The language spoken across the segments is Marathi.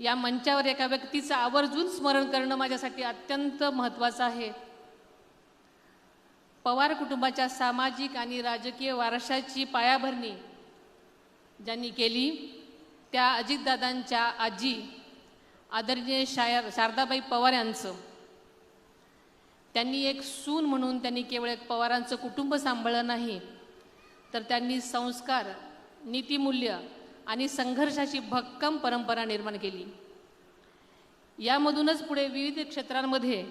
या मंचावर एका व्यक्तीचं आवर्जून स्मरण करणं माझ्यासाठी अत्यंत महत्त्वाचं आहे. पवार कुटुंबाच्या सामाजिक आणि राजकीय वारशाची पायाभरणी ज्यांनी केली त्या अजितदादांच्या आजी आदरणीय शारदाबाई पवार यांचं. त्यांनी एक सून म्हणून त्यांनी केवळ एक पवारांचं कुटुंब सांभाळलं नाही, तर त्यांनी संस्कार, नीतिमूल्य आणि संघर्षाची भक्कम परंपरा निर्माण केली. यामधूनच पुढे विविध क्षेत्रांमध्ये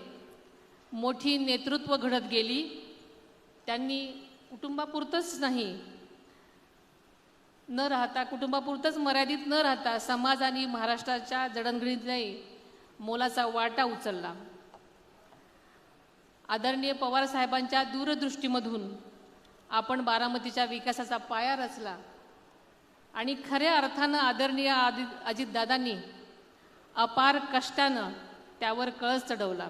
मोठी नेतृत्व घडत गेली. त्यांनी कुटुंबापुरतंच नाही न राहता, कुटुंबापुरतंच मर्यादित न राहता समाज आणि महाराष्ट्राच्या जडणघडणीतही मोलाचा वाटा उचलला. आदरणीय पवार साहेबांच्या दूरदृष्टीमधून आपण बारामतीच्या विकासाचा पाया रचला आणि खऱ्या अर्थानं आदरणीय अजितदादांनी अपार कष्टानं त्यावर कळस चढवला.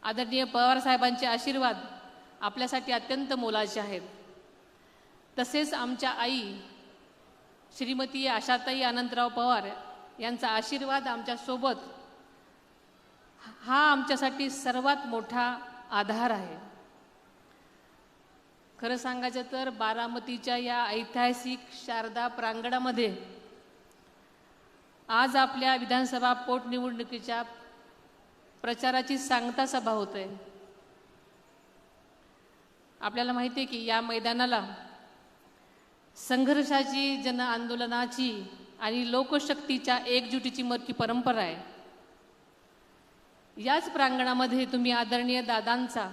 आदरणीय पवार साहेबांचे आशीर्वाद आपल्यासाठी अत्यंत मोलाचे आहेत. तसेच आमच्या आई श्रीमती आशाताई अनंतराव पवार यांचा आशीर्वाद आमच्यासोबत हा आमच्यासाठी सर्वात मोठा आधार आहे. खरं सांगायचं तर बारामतीच्या या ऐतिहासिक शारदा प्रांगणामध्ये आज आपल्या विधानसभा पोटनिवडणुकीच्या प्रचाराची सांगता सभा होते. आपल्याला माहिती आहे की या मैदानाला संघर्षाची, जन आंदोलनाची आणि लोकशक्तीच्या एकजुटीची मोठी परंपरा आहे. याच प्रांगणामध्ये तुम्ही आदरणीय दादांचा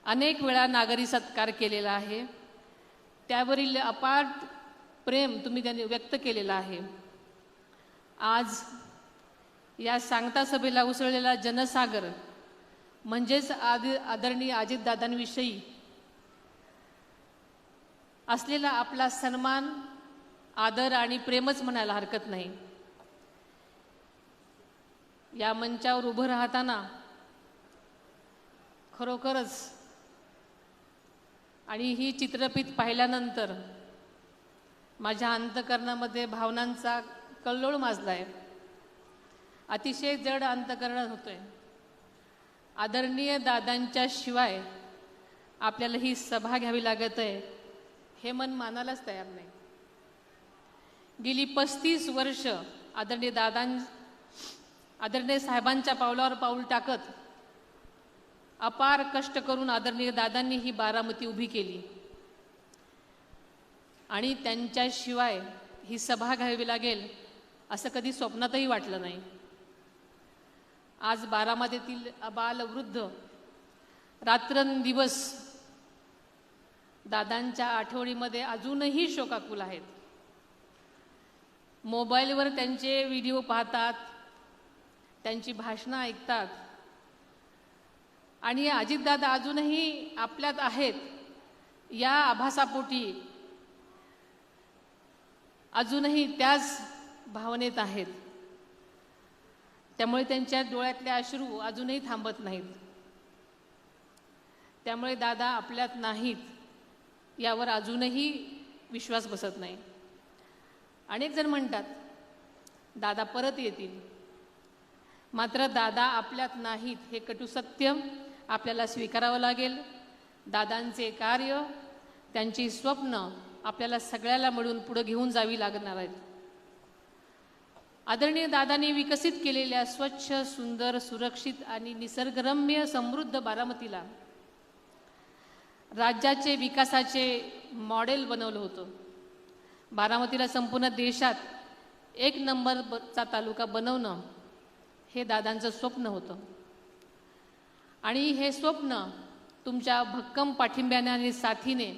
अनेक वेळा नागरी सत्कार केलेला आहे. त्यावरील अपार प्रेम तुम्ही त्यांनी व्यक्त केलेला आहे. आज या सांगता सभेला उसळलेला जनसागर म्हणजेच आदरणीय अजितदादांविषयी असलेला आपला सन्मान, आदर आणि प्रेमच म्हणायला हरकत नाही. या मंचावर उभं राहताना खरोखरच आणि ही चित्रफित पाहिल्यानंतर माझ्या अंतःकरणामध्ये भावनांचा कल्लोळ माजला आहे. अतिशय जड अंतःकरण होतोय. आदरणीय दादांच्या शिवाय आपल्याला ही सभा घ्यावी लागत आहे हे मन मानायलाच तयार नाही. गेली 35 वर्ष आदरणीय साहेबांच्या पावलावर पाऊल टाकत अपार कष्ट करून आदरणीय दादांनी ही बारामती उभी केली आणि त्यांच्याशिवाय ही सभा घ्यावी लागेल असं कधी स्वप्नातही वाटलं नाही. आज बारामतीतील अबाल वृद्ध रात्रंदिवस दादांच्या आठवणीमध्ये अजूनही शोकाकुल आहेत. मोबाईलवर त्यांचे व्हिडिओ पाहतात, त्यांची भाषणं ऐकतात आणि अजितदादा अजूनही आपल्यात आहेत या आभासापोटी अजूनही त्याच भावनेत आहेत. त्यामुळे त्यांच्या डोळ्यातले अश्रू अजूनही थांबत नाहीत. त्यामुळे दादा आपल्यात नाहीत यावर अजूनही विश्वास बसत नाही. अनेक जण म्हणतात दादा परत येतील, मात्र दादा आपल्यात नाहीत हे कटू सत्य आपल्याला स्वीकारावं लागेल. दादांचे कार्य, त्यांची स्वप्न आपल्याला सगळ्याला मिळून पुढे घेऊन जावी लागणार आहेत. आदरणीय दादांनी विकसित केलेल्या स्वच्छ, सुंदर, सुरक्षित आणि निसर्गरम्य समृद्ध बारामतीला राज्याचे विकासाचे मॉडेल बनवलं होतं. बारामतीला संपूर्ण देशात 1 नंबरचा तालुका बनवणं हे दादांचं स्वप्न होतं आणि हे स्वप्न तुमच्या भक्कम पाठिंब्याने आणि साथीने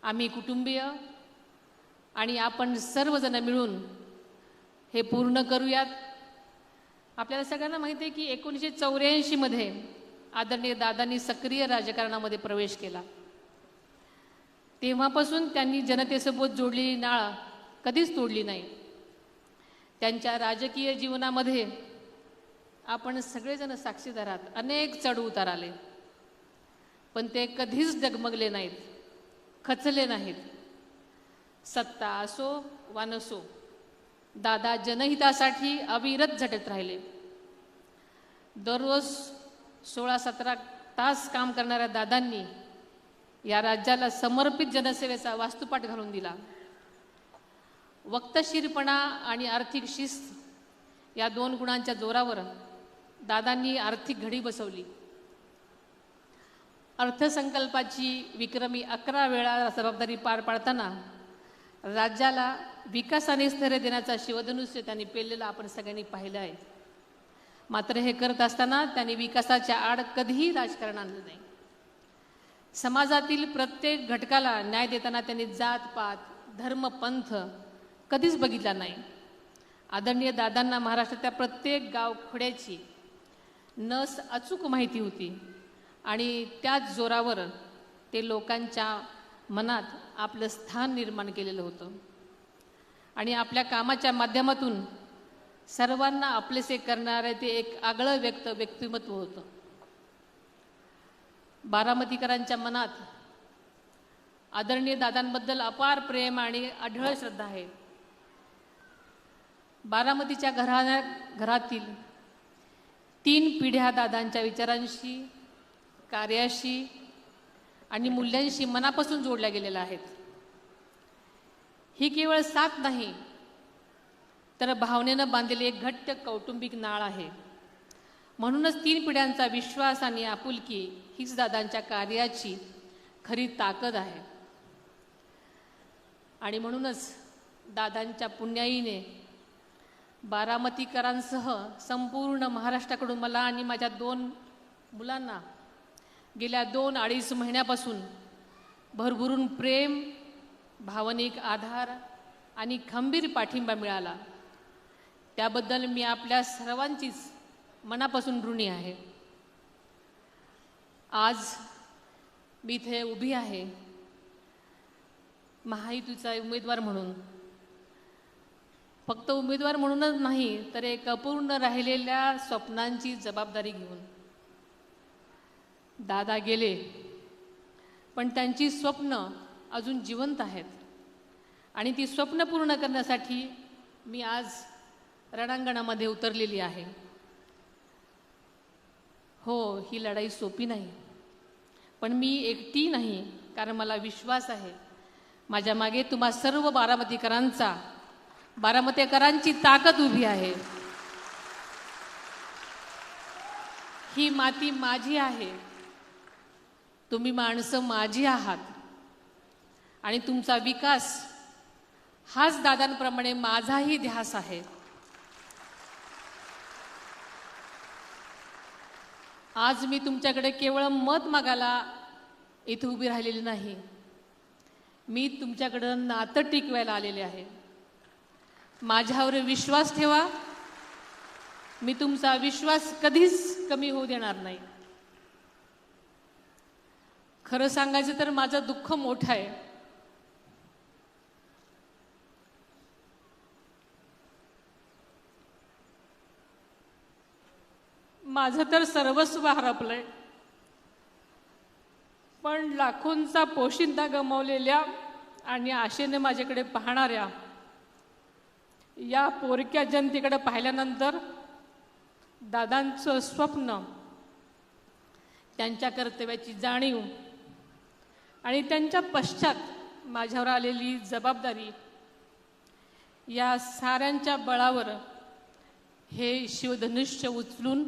आम्ही कुटुंबीय आणि आपण सर्वजण मिळून हे पूर्ण करूयात. आपल्याला सगळ्यांना माहिती आहे की 1984 मध्ये आदरणीय दादांनी सक्रिय राजकारणामध्ये प्रवेश केला. तेव्हापासून त्यांनी जनतेसोबत जोडलेली नाळ कधीच तोडली नाही. त्यांच्या राजकीय जीवनामध्ये आपण सगळेजण साक्षीदार आहात. अनेक चढउतार आले, पण ते कधीच डगमगले नाहीत, खचले नाहीत. सत्ता असो वा नसो, दादा जनहितासाठी अविरत झटत राहिले. दररोज 16-17 तास काम करणाऱ्या दादांनी या राज्याला समर्पित जनसेवेचा वास्तुपाठ घालून दिला. वक्तशीरपणा आणि आर्थिक शिस्त या 2 गुणांच्या जोरावर दादांनी आर्थिक घडी बसवली. अर्थसंकल्पाची विक्रमी 11 वेळा जबाबदारी पार पाडताना राज्याला विकासाने स्थैर्य देण्याचा शिवधनुष्य त्यांनी पेललेला आपण सगळ्यांनी पाहिलं आहे. मात्र हे करत असताना त्यांनी विकासाच्या आड कधीही राजकारण आणलं नाही. समाजातील प्रत्येक घटकाला न्याय देताना त्यांनी जात पात धर्म पंथ कधीच बघितला नाही. आदरणीय दादांना महाराष्ट्रातल्या प्रत्येक गावखोड्याची नस अचूक माहिती होती आणि त्याच जोरावर ते लोकांच्या मनात आपलं स्थान निर्माण केलेलं होतं आणि आपल्या कामाच्या माध्यमातून सर्वांना आपलेसे करणारे ते एक आगळं व्यक्तिमत्व होतं. बारामतीकरांच्या मनात आदरणीय दादांबद्दल अपार प्रेम आणि अढळ श्रद्धा आहे. बारामतीच्या घरातील 3 पिढ्या दादांच्या विचारांशी, कार्याशी आणि मूल्यांशी मनापासून जोडल्या गेलेल्या आहेत. ही केवळ साथ नाही तर भावनेनं बांधलेली एक घट्ट कौटुंबिक नाळ आहे. म्हणूनच 3 पिढ्यांचा विश्वास आणि आपुलकी हीच दादांच्या कार्याची खरी ताकद आहे. आणि म्हणूनच दादांच्या पुण्याईने बारामतीकरांसह संपूर्ण महाराष्ट्राकडून मला आणि माझ्या 2 मुलांना गेल्या 2-2.5 महिन्यापासून भरभरून प्रेम, भावनिक आधार आणि खंबीर पाठिंबा मिळाला. त्याबद्दल मी आपल्या सर्वांचीच मनापासून ऋणी आहे. आज मी इथे उभी आहे महायुतीचा उमेदवार म्हणून. फक्त उमेदवार म्हणूनच नाही तर एक अपूर्ण राहिलेल्या स्वप्नांची जबाबदारी घेऊन. दादा गेले पण त्यांची स्वप्न अजून जिवंत आहेत आणि ती स्वप्न पूर्ण करण्यासाठी मी आज रणांगणामध्ये उतरलेली आहे. हो, ही लढाई सोपी नाही, पण मी एकटी नाही, कारण मला विश्वास आहे माझ्या मागे तुम्हा सर्व बारामतीकरांची ताकद उभी आहे. ही माती माझी आहे, तुम्ही माणसं माझी आहात आणि तुमचा विकास हाच दादांप्रमाणे माझाही ध्यास आहे. आज मी तुमच्याकडे केवळ मत मागायला इथे उभी राहिलेली नाही, मी तुमच्याकडं नातं टिकवायला आलेले आहे. माझ्यावर विश्वास ठेवा, मी तुमचा विश्वास कधीच कमी होऊ देणार नाही. खरं सांगायचं तर माझं दुःख मोठं आहे. माझं तर सर्वस्व हरपलंय, पण लाखोंचा पोशिंदा गमावलेल्या आणि आशेने माझ्याकडे पाहणाऱ्या या पोरक्या जनतेकडे पाहिल्यानंतर दादांचं स्वप्न, त्यांच्या कर्तव्याची जाणीव आणि त्यांच्या पश्चात माझ्यावर आलेली जबाबदारी या साऱ्यांच्या बळावर हे शिवधनुष्य उचलून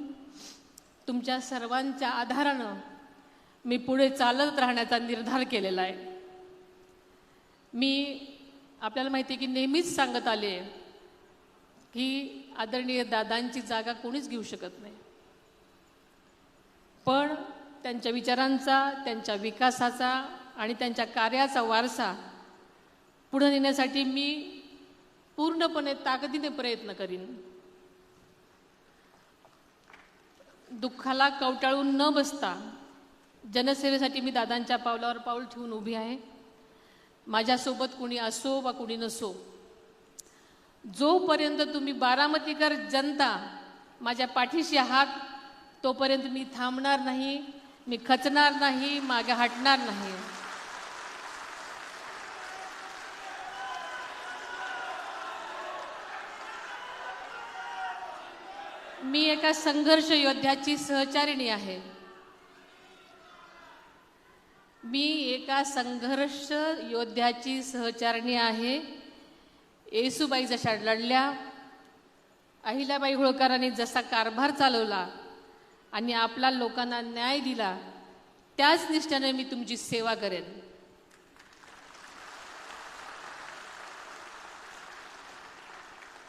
तुमच्या सर्वांच्या आधारानं मी पुढे चालत राहण्याचा निर्धार केलेला आहे. मी आपल्याला माहिती आहे की नेहमीच सांगत आले की आदरणीय दादांची जागा कोणीच घेऊ शकत नाही, पण त्यांच्या विचारांचा, त्यांच्या विकासाचा आणि त्यांच्या कार्याचा वारसा पुढे नेण्यासाठी मी पूर्णपणे ताकदीने प्रयत्न करीन. दुःखाला कवटाळून न बसता जनसेवेसाठी मी दादांच्या पावलावर पाऊल ठेवून उभी आहे. माझ्यासोबत कुणी असो वा कुणी नसो, जोपर्यंत तुम्ही बारामतीकर जनता माझ्या पाठीशी आहात तोपर्यंत मी थांबणार नाही, मी खचणार नाही, मागे हटणार नाही. मी एका संघर्ष योद्ध्याची सहचारिणी आहे. मी एका संघर्ष योद्ध्याची सहचारिणी आहे. येसूबाई जशा लढल्या, अहिल्याबाई होळकरांनी जसा कारभार चालवला आणि आपला लोकांना न्याय दिला, त्याच निष्ठेने मी तुमची सेवा करेन.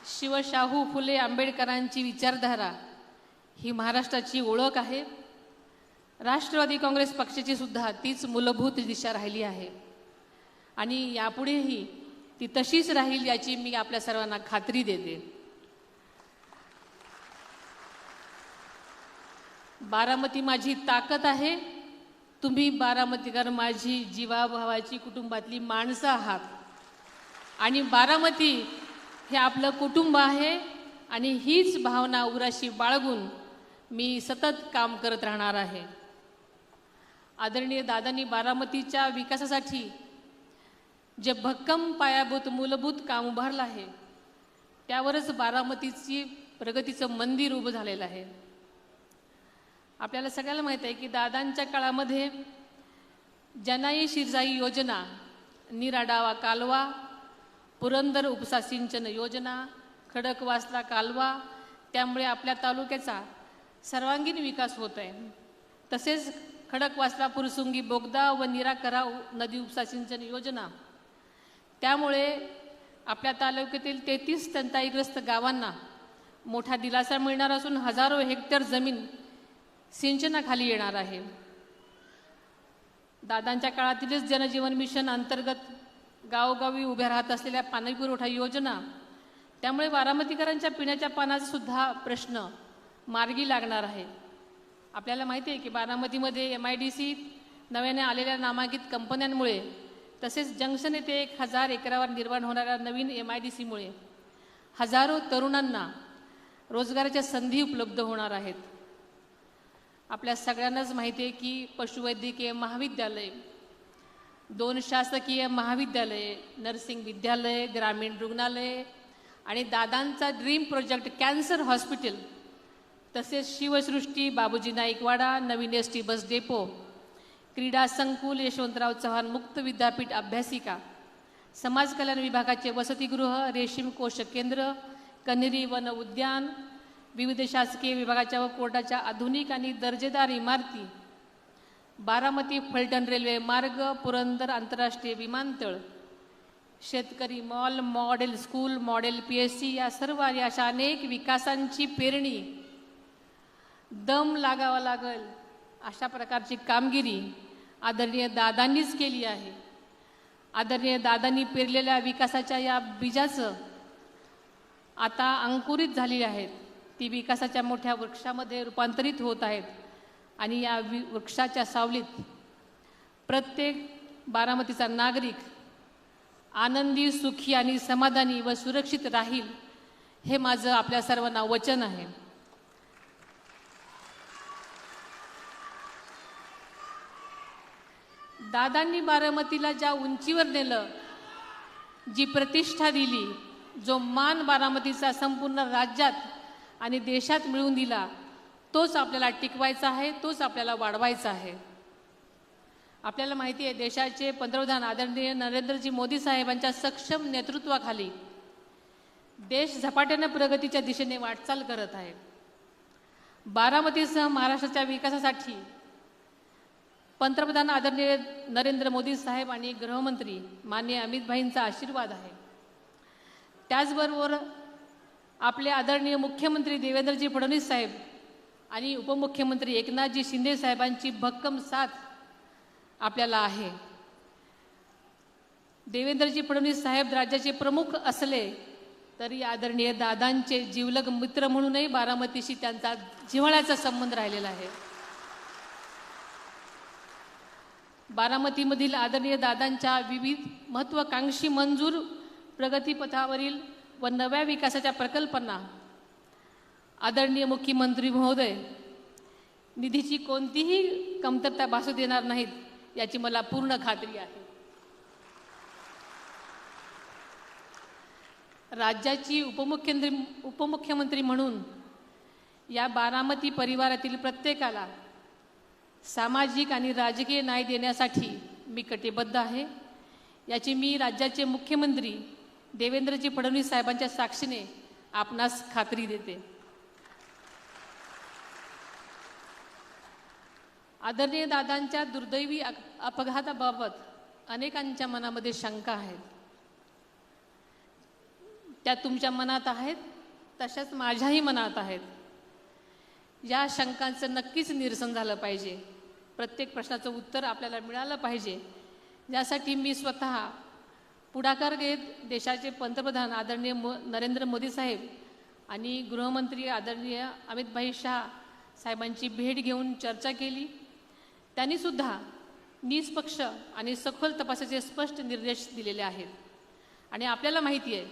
शिवशाहू फुले आंबेडकरांची विचारधारा ही महाराष्ट्राची ओळख आहे. राष्ट्रवादी काँग्रेस पक्षाची सुद्धा तीच मूलभूत दिशा राहिली आहे आणि यापुढेही ती तशीच राहील याची मी आपल्या सर्वांना खात्री देते. बारामती माझी ताकद आहे. तुम्ही बारामतीकर माझी जीवाभावाची कुटुंबातली माणसं आहात आणि बारामती हे आपलं कुटुंब आहे आणि हीच भावना उराशी बाळगून मी सतत काम करत राहणार आहे. आदरणीय दादांनी बारामतीच्या विकासासाठी जे भक्कम पायाभूत मूलभूत काम उभारलं आहे, त्यावरच बारामतीची प्रगतीचं मंदिर उभं झालेलं आहे. आपल्याला सगळ्याला माहीत आहे की दादांच्या काळामध्ये जनाई शिरसाई योजना, नीरा डावा कालवा, पुरंदर उपसा सिंचन योजना, खडकवासला कालवा, त्यामुळे आपल्या तालुक्याचा सर्वांगीण विकास होत आहे. तसेच खडकवासला पुरसुंगी बोगदा व नीरा कराव नदी उपसा सिंचन योजना, त्यामुळे आपल्या तालुक्यातील 33 टंचाईग्रस्त गावांना मोठा दिलासा मिळणार असून हजारो हेक्टर जमीन सिंचनाखाली येणार आहे. दादांच्या काळातीलच जनजीवन मिशन अंतर्गत गावोगावी उभ्या राहत असलेल्या पाणीपुरवठा योजना, त्यामुळे बारामतीकरांच्या पिण्याच्या पाण्याचा सुद्धा प्रश्न मार्गी लागणार आहे. आपल्याला माहिती आहे की बारामतीमध्ये MIDC नव्याने आलेल्या नामांकित कंपन्यांमुळे तसेच जंक्शन येथे 1000 एकरावर निर्माण होणाऱ्या नवीन MIDC मुळे हजारो तरुणांना रोजगाराच्या संधी उपलब्ध होणार आहेत. आपल्या सगळ्यांनाच माहिती आहे की पशुवैद्यकीय महाविद्यालय, 2 शासकीय महाविद्यालय, नर्सिंग विद्यालय, ग्रामीण रुग्णालय आणि दादांचा ड्रीम प्रोजेक्ट कॅन्सर हॉस्पिटल, तसेच शिवसृष्टी, बाबूजी नाईकवाडा, नवीन ST बस डेपो, क्रीडा संकुल, यशवंतराव चव्हाण मुक्त विद्यापीठ अभ्यासिका, समाज कल्याण विभागाचे वसतिगृह, रेशीम कोश केंद्र, कन्हेरी वन उद्यान, विविध शासकीय विभागाच्या व कोर्टाच्या आधुनिक आणि दर्जेदार इमारती, बारामती फलटण रेल्वे मार्ग, पुरंदर आंतरराष्ट्रीय विमानतळ, शेतकरी mall, model school, model PSC या सर्व आणि अशा अनेक विकासांची पेरणी दम लागावा लागेल अशा प्रकारची कामगिरी आदरणीय दादांनीच केली आहे. आदरणीय दादांनी पेरलेल्या विकासाच्या या बीजाचं आता अंकुरित झाली आहेत. ती विकासाच्या मोठ्या वृक्षामध्ये रूपांतरित होत आहेत आणि या वृक्षाच्या सावलीत प्रत्येक बारामतीचा नागरिक आनंदी, सुखी आणि समाधानी व सुरक्षित राहील, हे माझं आपल्या सर्वांना वचन आहे. दादांनी बारामतीला ज्या उंचीवर नेलं, जी प्रतिष्ठा दिली, जो मान बारामतीचा संपूर्ण राज्यात आणि देशात मिळवून दिला, तोच आपल्याला टिकवायचा आहे, तोच आपल्याला वाढवायचा आहे. आपल्याला माहिती आहे देशाचे पंतप्रधान आदरणीय नरेंद्रजी मोदी साहेबांच्या सक्षम नेतृत्वाखाली देश झपाट्याने प्रगतीच्या दिशेने वाटचाल करत आहे. बारामतीसह महाराष्ट्राच्या विकासासाठी पंतप्रधान आदरणीय नरेंद्र मोदी साहेब आणि गृहमंत्री माननीय अमित भाईंचा आशीर्वाद आहे. त्याचबरोबर आपले आदरणीय मुख्यमंत्री देवेंद्रजी फडणवीस साहेब आणि उपमुख्यमंत्री एकनाथजी शिंदे साहेबांची भक्कम साथ आपल्याला आहे. देवेंद्रजी फडणवीस साहेब राज्याचे प्रमुख असले तरी आदरणीय दादांचे जिवलग मित्र म्हणूनही बारामतीशी त्यांचा जिव्हाळ्याचा संबंध राहिलेला आहे. बारामतीमधील आदरणीय दादांच्या विविध महत्त्वाकांक्षी मंजूर प्रगतीपथावरील व नव्या विकासाच्या प्रकल्पांना आदरणीय मुख्यमंत्री महोदय निधीची कोणतीही कमतरता भासू देणार नाहीत याची मला पूर्ण खात्री आहे. राज्याची उपमुख्यमंत्री म्हणून या बारामती परिवारातील प्रत्येकाला सामाजिक आणि राजकीय न्याय देण्यासाठी मी कटिबद्ध आहे, याची मी राज्याचे मुख्यमंत्री देवेंद्रजी फडणवीस साहेबांच्या साक्षीने आपणास खात्री देते. आदरणीय दादांच्या दुर्दैवी अपघाताबाबत अनेकांच्या मनामध्ये शंका आहेत. त्या तुमच्या मनात आहेत, तशाच माझ्याही मनात आहेत. या शंकांचं नक्कीच निरसन झालं पाहिजे. प्रत्येक प्रश्नाचं उत्तर आपल्याला मिळालं पाहिजे. यासाठी मी स्वतः पुढाकार घेत देशाचे पंतप्रधान आदरणीय नरेंद्र मोदी साहेब आणि गृहमंत्री आदरणीय अमितभाई शाह साहेबांची भेट घेऊन चर्चा केली. त्यांनीसुद्धा निष्पक्ष आणि सखोल तपासाचे स्पष्ट निर्देश दिलेले आहेत. आणि आपल्याला माहिती आहे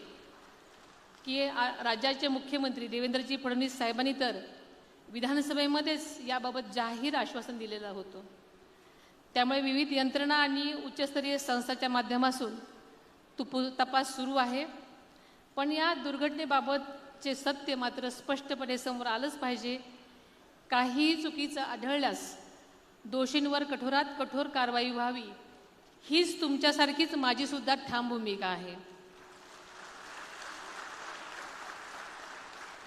की राज्याचे मुख्यमंत्री देवेंद्रजी फडणवीस साहेबांनी तर विधानसभेमध्येच याबाबत जाहीर आश्वासन दिलेलं होतं. त्यामुळे विविध यंत्रणा आणि उच्चस्तरीय संस्थांच्या माध्यमातून तपास सुरू आहे. पण या दुर्घटनेबाबतचे सत्य मात्र स्पष्टपणे समोर आलंच पाहिजे. काही चुकीचं आढळल्यास दोषींवर कठोरात कठोर कारवाई व्हावी, हीच तुमच्यासारखीच माझीसुद्धा ठाम भूमिका आहे.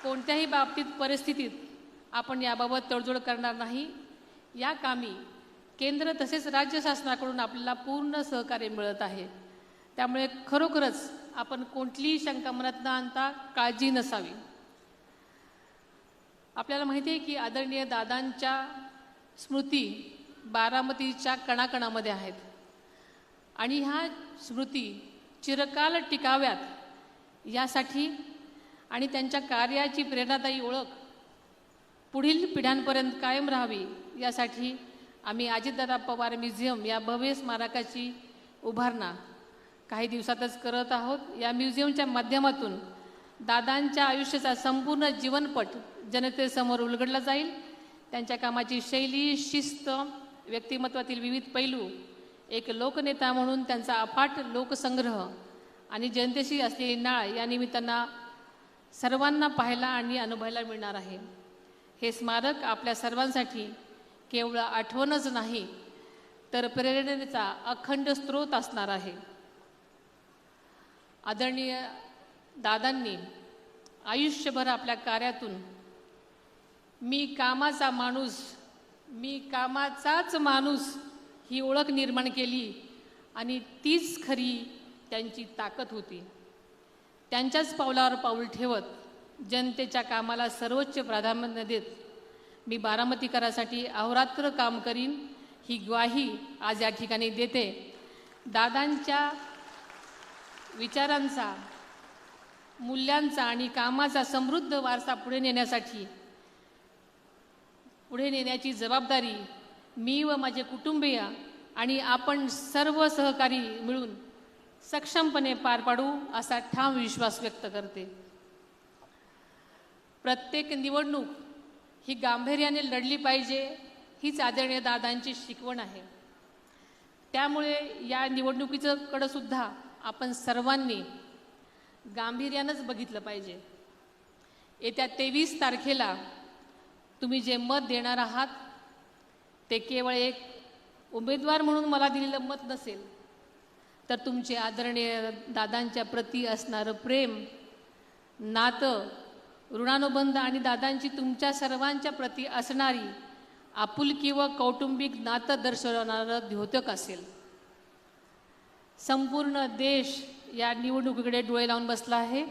कोणत्याही बाबतीत परिस्थितीत आपण याबाबत तडजोड करणार नाही. या कामी केंद्र तसेच राज्य शासनाकडून आपल्याला पूर्ण सहकार्य मिळत आहे. त्यामुळे खरोखरच आपण कोणतीही शंका मनात न आणता काळजी नसावी. आपल्याला माहिती आहे की आदरणीय दादांच्या स्मृती बारामतीच्या कणाकणामध्ये आहेत आणि ह्या स्मृती चिरकाल टिकाव्यात यासाठी आणि त्यांच्या कार्याची प्रेरणादायी ओळख पुढील पिढ्यांपर्यंत कायम राहावी, यासाठी आम्ही अजितदादा पवार म्युझियम या भव्य स्मारकाची उभारणा काही दिवसातच करत आहोत. या म्युझियमच्या माध्यमातून दादांच्या आयुष्याचा संपूर्ण जीवनपट जनतेसमोर उलगडला जाईल. त्यांच्या कामाची शैली, शिस्त, व्यक्तिमत्वातील विविध पैलू, एक लोकनेता म्हणून त्यांचा अफाट लोकसंग्रह आणि जनतेशी असलेली नाळ या निमित्तानं सर्वांना पाहायला आणि अनुभवायला मिळणार आहे. हे स्मारक आपल्या सर्वांसाठी केवळ आठवणच नाही तर प्रेरणेचा अखंड स्रोत असणार आहे. आदरणीय दादांनी आयुष्यभर आपल्या कार्यातून मी कामाचाच माणूस ही ओळख निर्माण केली आणि तीच खरी त्यांची ताकद होती. त्यांच्याच पावलावर पाऊल ठेवत जनतेच्या कामाला सर्वोच्च प्राधान्य देत मी बारामतीकरांसाठी अहोरात्र काम करीन, ही ग्वाही आज या ठिकाणी देते. दादांच्या विचारांचा, मूल्यांचा आणि कामाचा समृद्ध वारसा पुढे नेण्याची जबाबदारी मी व माझे कुटुंबीय आणि आपण सर्व सहकारी मिळून सक्षमपणे पार पाडू असा ठाम विश्वास व्यक्त करते. प्रत्येक निवडणूक ही गांभीर्याने लढली पाहिजे, हीच आदरणीय दादांची शिकवण आहे. त्यामुळे या निवडणुकीकडे सुद्धा आपण सर्वांनी गांभीर्यानंच बघितलं पाहिजे. येत्या 23 तारखेला तुम्ही जे मत देणार आहात ते केवळ एक उमेदवार म्हणून मला दिलेलं मत नसेल, तर तुमचे आदरणीय दादांच्या प्रती असणारं प्रेम, नातं, ऋणानुबंध आणि दादांची तुमच्या सर्वांच्या प्रती असणारी आपुलकी व कौटुंबिक नातं दर्शवणारं द्योतक असेल. संपूर्ण देश या निवडणुकीकडे डोळे लावून बसला आहे.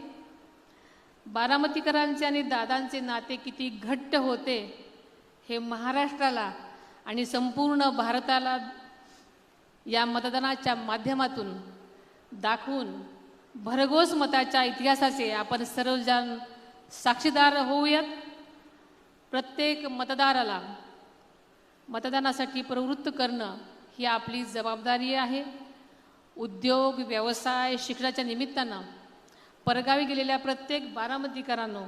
बारामतीकरांचे आणि दादांचे नाते किती घट्ट होते हे महाराष्ट्राला आणि संपूर्ण भारताला या मतदानाच्या माध्यमातून दाखवून भरघोस मताच्या इतिहासाचे आपण सर्वजण साक्षीदार होऊयात. प्रत्येक मतदाराला मतदानासाठी प्रवृत्त करणं ही आपली जबाबदारी आहे. उद्योग, व्यवसाय, शिक्षणाच्या निमित्तानं परगावी गेलेल्या प्रत्येक बारामतीकरांनो,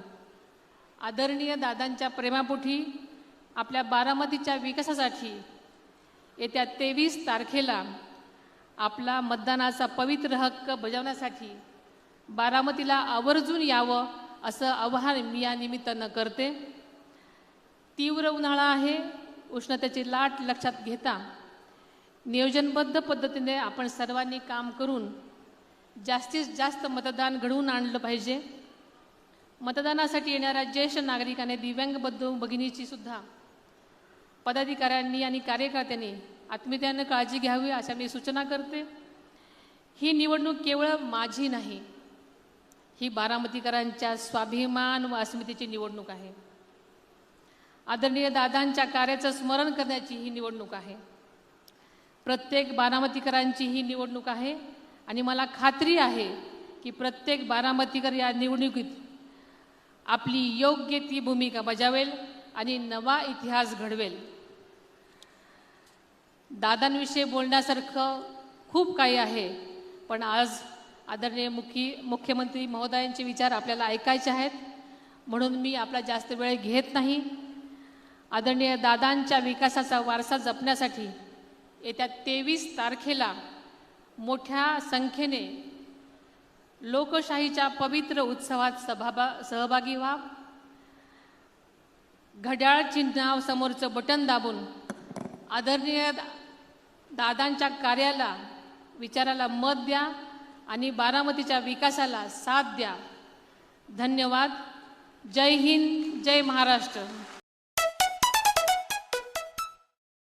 आदरणीय दादांच्या प्रेमापोटी आपल्या बारामतीच्या विकासासाठी येत्या 23 तारखेला आपला मतदानाचा पवित्र हक्क बजावण्यासाठी बारामतीला आवर्जून यावं असं आवाहन मी या निमित्तानं करते. तीव्र उन्हाळा आहे, उष्णतेची लाट लक्षात घेता नियोजनबद्ध पद्धतीने आपण सर्वांनी काम करून जास्तीत जास्त मतदान घडवून आणलं पाहिजे. मतदानासाठी येणाऱ्या ज्येष्ठ नागरिकांनी, दिव्यांग बंधू भगिनीची सुद्धा पदाधिकाऱ्यांनी आणि कार्यकर्त्यांनी आत्मीयतेने काळजी घ्यावी अशा मी सूचना करते. ही निवडणूक केवळ माझी नाही, ही बारामतीकरांच्या स्वाभिमान व अस्मितेची निवडणूक आहे. आदरणीय दादांच्या कार्याचं स्मरण करण्याची ही निवडणूक आहे. प्रत्येक बारामतीकरांची ही निवडणूक आहे आणि मला खात्री आहे की प्रत्येक बारामतीकर या निवडणुकीत आपली योग्य ती भूमिका बजावेल आणि नवा इतिहास घडवेल. दादांविषयी बोलण्यासारखं खूप काही आहे, पण आज आदरणीय मुख्यमंत्री महोदयांचे विचार आपल्याला ऐकायचे आहेत, म्हणून मी आपला जास्त वेळ घेत नाही. आदरणीय दादांच्या विकासाचा वारसा जपण्यासाठी येत्या 23 तारखेला मोठ्या संख्येने लोकशाहीच्या पवित्र उत्सवात सहभागी व्हा. घड्याळ चिन्हासमोरचं बटन दाबून आदरणीय दादांच्या कार्याला, विचाराला मत द्या आणि बारामतीच्या विकासाला साथ द्या. धन्यवाद. जय हिंद, जय महाराष्ट्र.